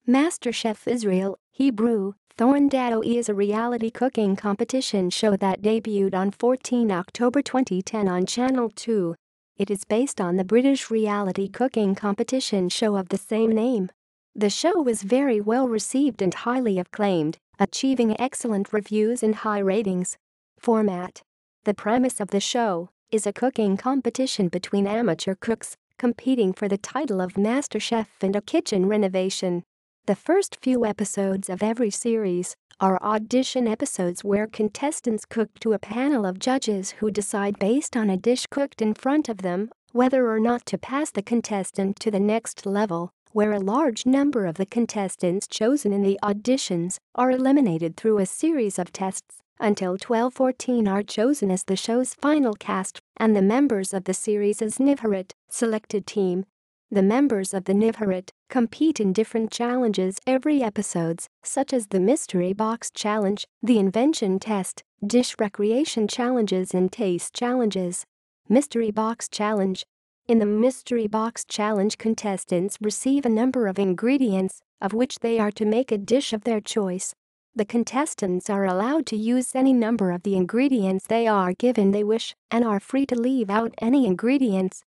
MasterChef Israel, Hebrew, Thorndado is a reality cooking competition show that debuted on 14 October 2010 on Channel 2. It is based on the British reality cooking competition show of the same name. The show was very well received and highly acclaimed, achieving excellent reviews and high ratings. Format: the premise of the show is a cooking competition between amateur cooks competing for the title of Master Chef and a kitchen renovation. The first few episodes of every series are audition episodes where contestants cook to a panel of judges who decide based on a dish cooked in front of them whether or not to pass the contestant to the next level, where a large number of the contestants chosen in the auditions are eliminated through a series of tests until 12-14 are chosen as the show's final cast and the members of the series' Nivharat selected team. The members of the Nivharat compete in different challenges every episodes, such as the Mystery Box Challenge, the Invention Test, Dish Recreation Challenges and Taste Challenges. Mystery Box Challenge. In the Mystery Box Challenge, contestants receive a number of ingredients, of which they are to make a dish of their choice. The contestants are allowed to use any number of the ingredients they are given they wish and are free to leave out any ingredients.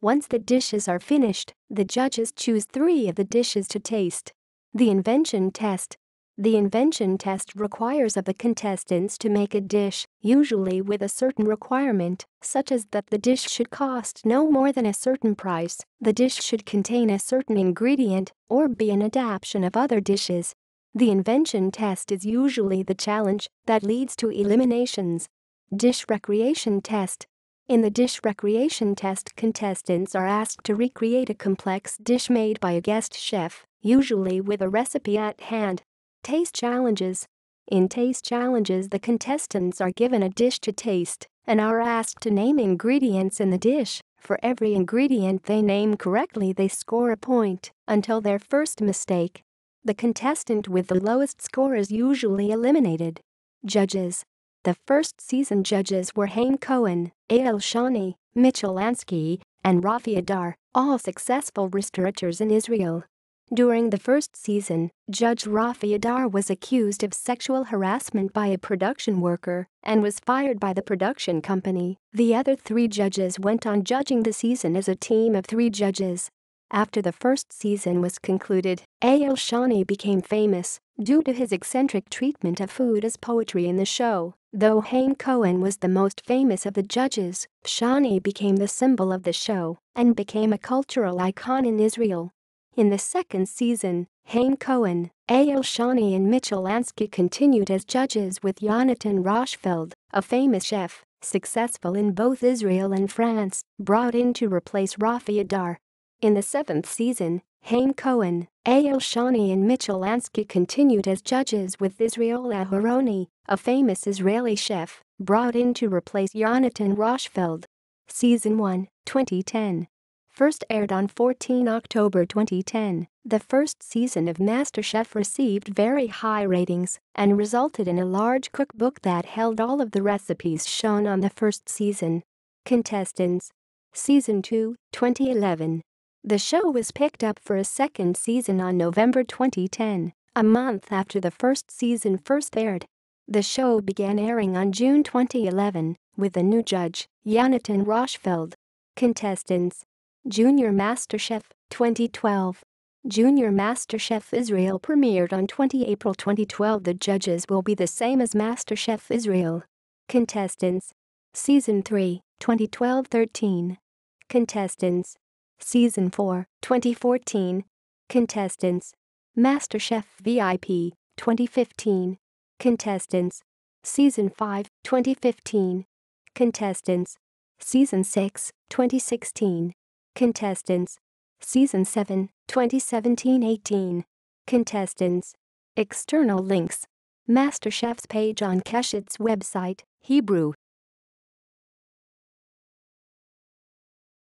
Once the dishes are finished, the judges choose 3 of the dishes to taste. The Invention Test. The Invention Test requires of the contestants to make a dish, usually with a certain requirement, such as that the dish should cost no more than a certain price, the dish should contain a certain ingredient, or be an adaptation of other dishes. The Invention Test is usually the challenge that leads to eliminations. Dish Recreation Test. In the Dish Recreation Test, contestants are asked to recreate a complex dish made by a guest chef, usually with a recipe at hand. Taste Challenges. In Taste Challenges, the contestants are given a dish to taste and are asked to name ingredients in the dish. For every ingredient they name correctly, they score a point until their first mistake. The contestant with the lowest score is usually eliminated. Judges. The first season judges were Haim Cohen, Eyal Shani, Mitchell Lansky, and Rafi Adar, all successful restaurateurs in Israel. During the first season, Judge Rafi Adar was accused of sexual harassment by a production worker and was fired by the production company. The other 3 judges went on judging the season as a team of 3 judges. After the first season was concluded, Eyal Shani became famous due to his eccentric treatment of food as poetry in the show. Though Haim Cohen was the most famous of the judges, Shani became the symbol of the show and became a cultural icon in Israel. In the second season, Haim Cohen, Eyal Shani and Mitchell Lansky continued as judges with Yonatan Roshfeld, a famous chef, successful in both Israel and France, brought in to replace Rafi Adar. In the 7th season, Haim Cohen, Eyal Shani and Mitchell Lansky continued as judges with Israel Aharoni, a famous Israeli chef, brought in to replace Yonatan Roshfeld. Season 1, 2010. First aired on 14 October 2010, the first season of MasterChef received very high ratings and resulted in a large cookbook that held all of the recipes shown on the first season. Contestants. Season 2, 2011. The show was picked up for a second season on November 2010, a month after the first season first aired. The show began airing on June 2011, with a new judge, Yonatan Roshfeld. Contestants. Junior MasterChef, 2012. Junior MasterChef Israel premiered on 20 April 2012. The judges will be the same as MasterChef Israel. Contestants. Season 3, 2012-13. Contestants. Season 4, 2014. Contestants. MasterChef VIP, 2015. Contestants. Season 5, 2015. Contestants. Season 6, 2016. Contestants. Season 7, 2017-18. Contestants. External links. MasterChef's page on Keshet's website, Hebrew.